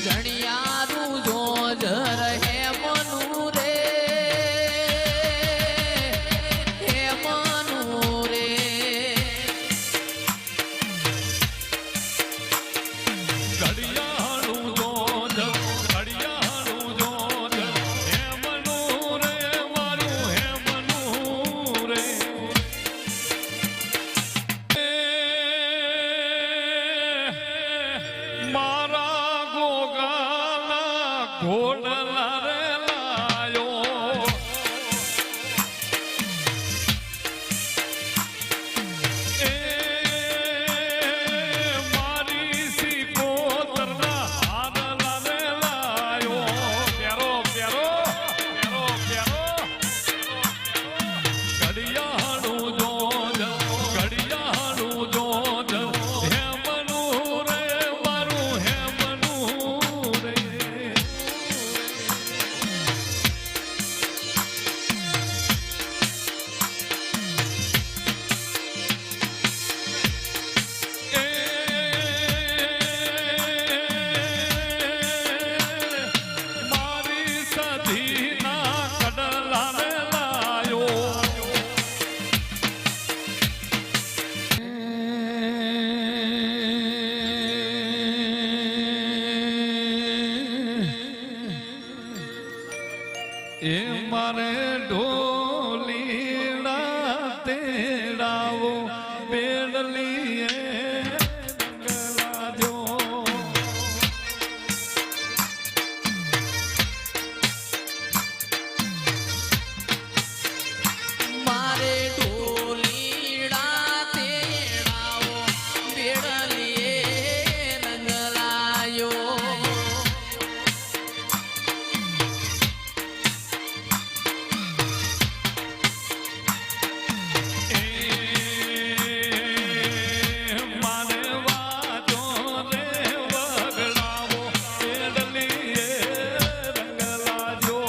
જણિયારું જોજર હે મનુ રે હે મનુ રે ઘડિયાળું જોજ ઘડિયાળું જોજ હે મનુ રે મારું હે મનુ રે મારા ગોગાના ઘોડલા રે લાયો એ મારી સિકોતરના હારલા રે લાયો પ્યારો પ્યારો પ્યારો પ્યારો ઘડિયાળું જોજ ઘડિયાળું જોજ હે મનુ રે મારું હે મનુ રે મારી સધીના કડલા રે લાયો એ મારે ઢોલીડા તેડાવો બેડલીએ રંગલાજો મારે ઢોલીડા તેડાવો બેડલીએ રંગલાયો મારે વાજો રે વગડાવો બેડલીએ રંગલાજો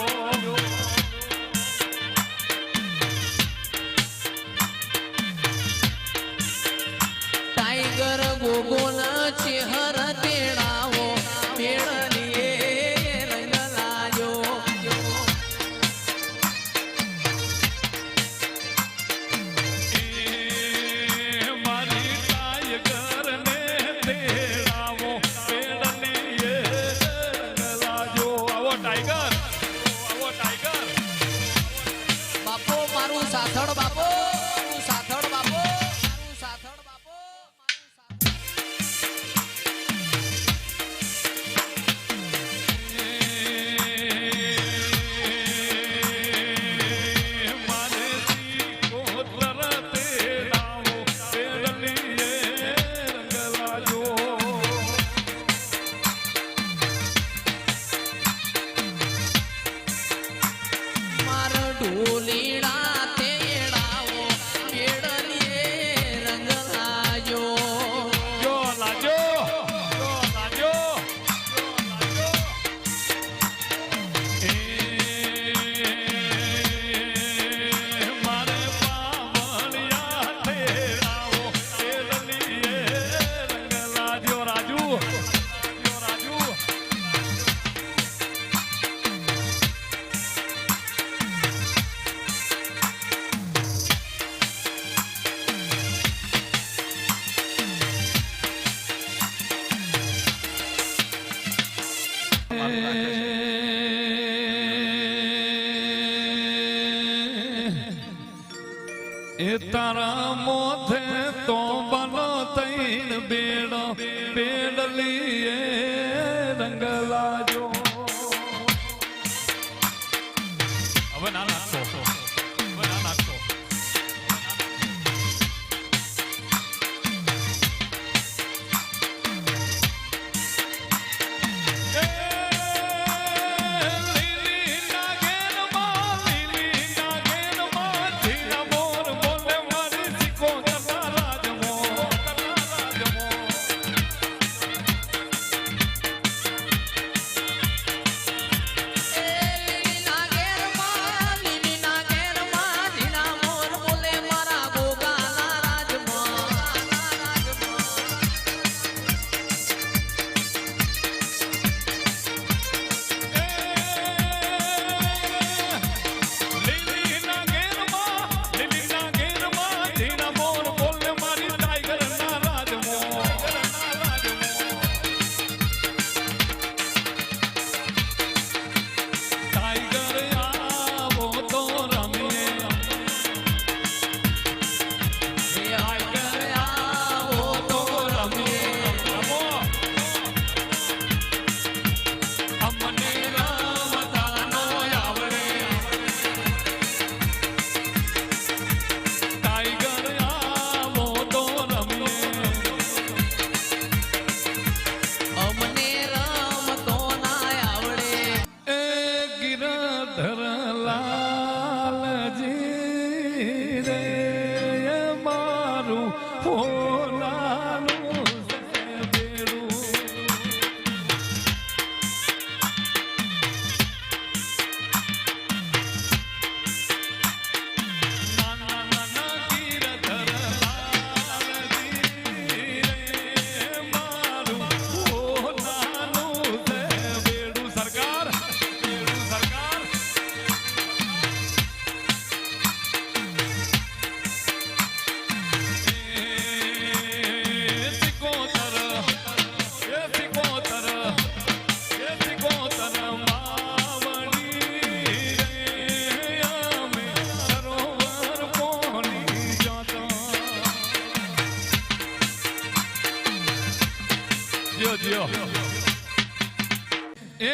ટાઈગર ગોગોના ચેહર તેડાવો બેડલીએ રંગલાયો મારી ટાઈગર ને તેડાવો બેડલીએ રંગલાજો આવો ટાઈગર આવો ટાઈગર બાપો મારું સાથળ બાપો મારું સાથળ બાપો મારું સાથળ બાપો મારું સાથળ મારે સિકોતર તેડાવો બેડલીએ રંગલાજો માર ઢોલીડા તેડાવો બેડલીએ રંગલાયો જો લાજો જો લાજો મારે પાવળિયા તેડાવો બેડલીએ રંગલાજો રાજુ રાજુ એ તારા મોથે તો બનો તૈણ બેડો બેડલીએ રંગલાજો હવે ના નાખતો હવે ના નાખતો લીલી નાગેનમાં ઝીણા મોર બોલે મારી સિકોતર રાજમો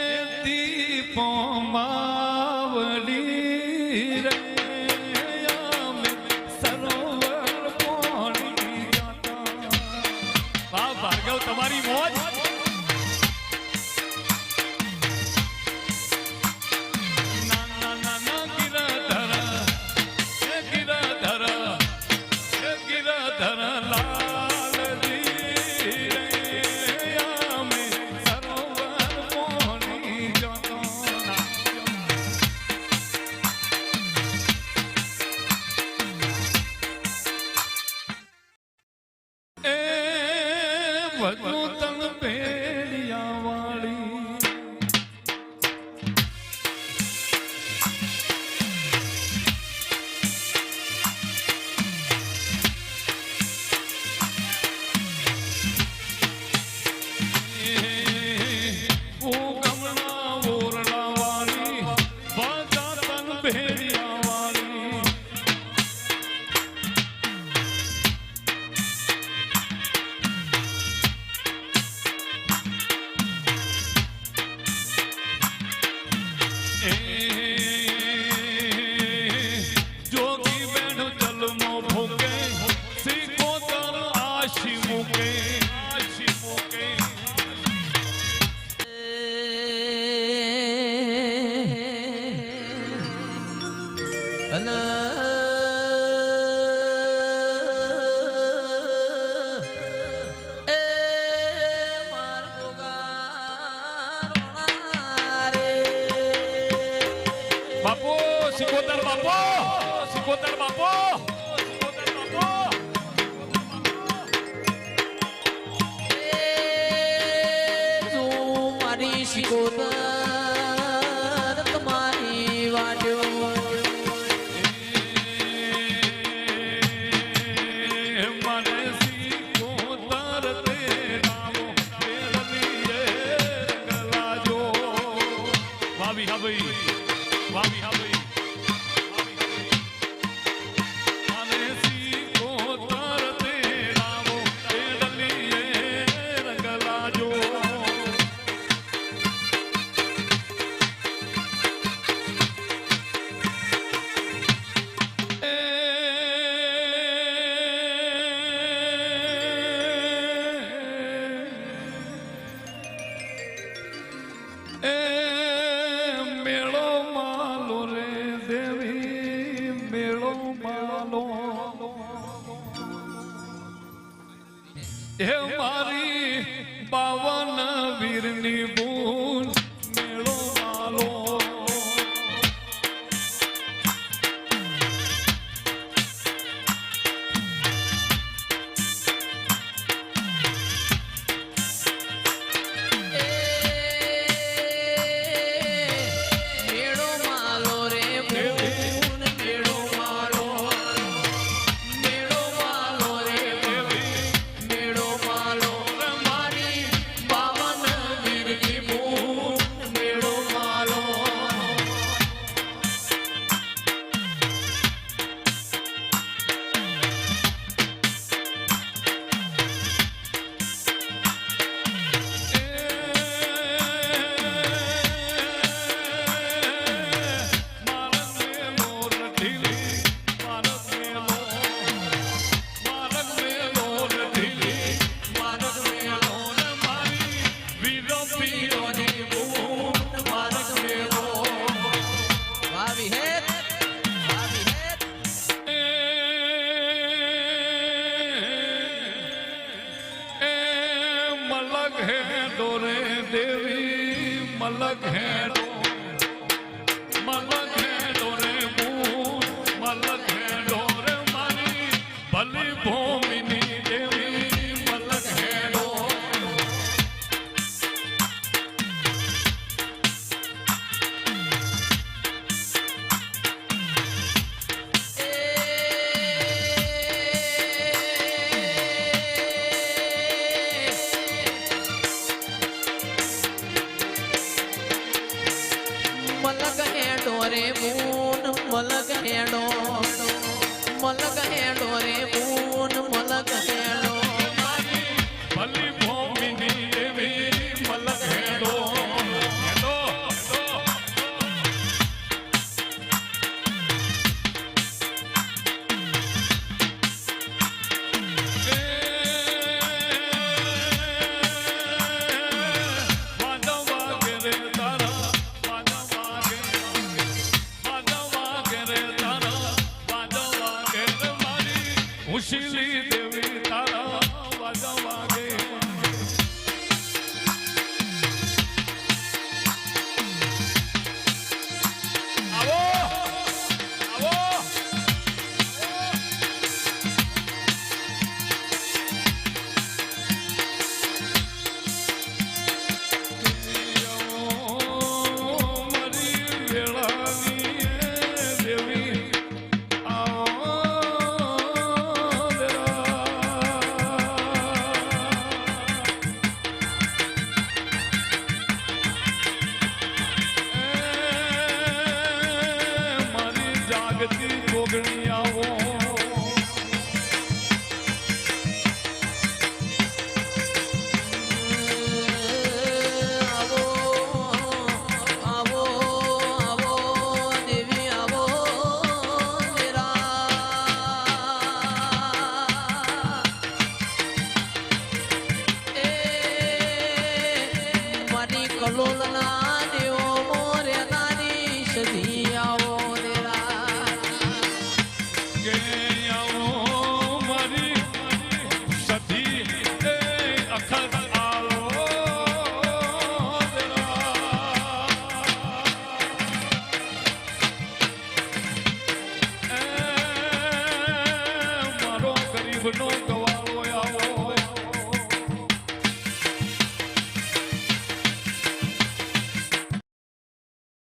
એ દીપો માવડી રે અમે સરોવર પોણી જાતા. વાહ ભાર્ગવ, તમારી મોજ. નાના નાના ગિરધર, એ ગિરધર, એ ગિરધર લાલજી રે અમે સરોવર પોણી જાતા. એ વધુ તન ભેડિયા વાળી ઓ ગમના ઓરડા વાળી વાજા તન ભેડિયા વાળી. જોગી બેનો જલમો ભોગે સિકોતર આશી મૂકે, આશી મૂકે. બાપો સિકોતર, બાપો સિકોતર, બાપો સિકોતર, બાપો. મારી શિકોતર તમારી વાટ્યો. મને સિકોતર તે નામો મેળવીએ રંગલાજો. વાવી હા ભાઈ, વાવી હા ભાઈ. મને સિકોતર તે નામો મેળવીએ રંગલાજો. એ મેળો માલો રે દેવી, મેળો માલો. એ મારી 52 વીરની બૂન મેળો માલો. મેળો માલો રે બૂન, મેળો માલો. મેળો માલો રે મેળો માલો. મારી 52 વીરની બૂન મેળો માલો. મારગ મેળો ને મારી વીરો પીરોની બૂન મારગ મેળો. વાવી હેત, વાવી હેત. મલક હે ડોરે દેવી, મલક હે મલક હે ડોરે બૂન, મલક હે ડોરે મારી ભલી ભૂમિની દેવી, મલક હે ડોર. મલક હેડો રે બૂન, મલક હેડો, મલક હેડો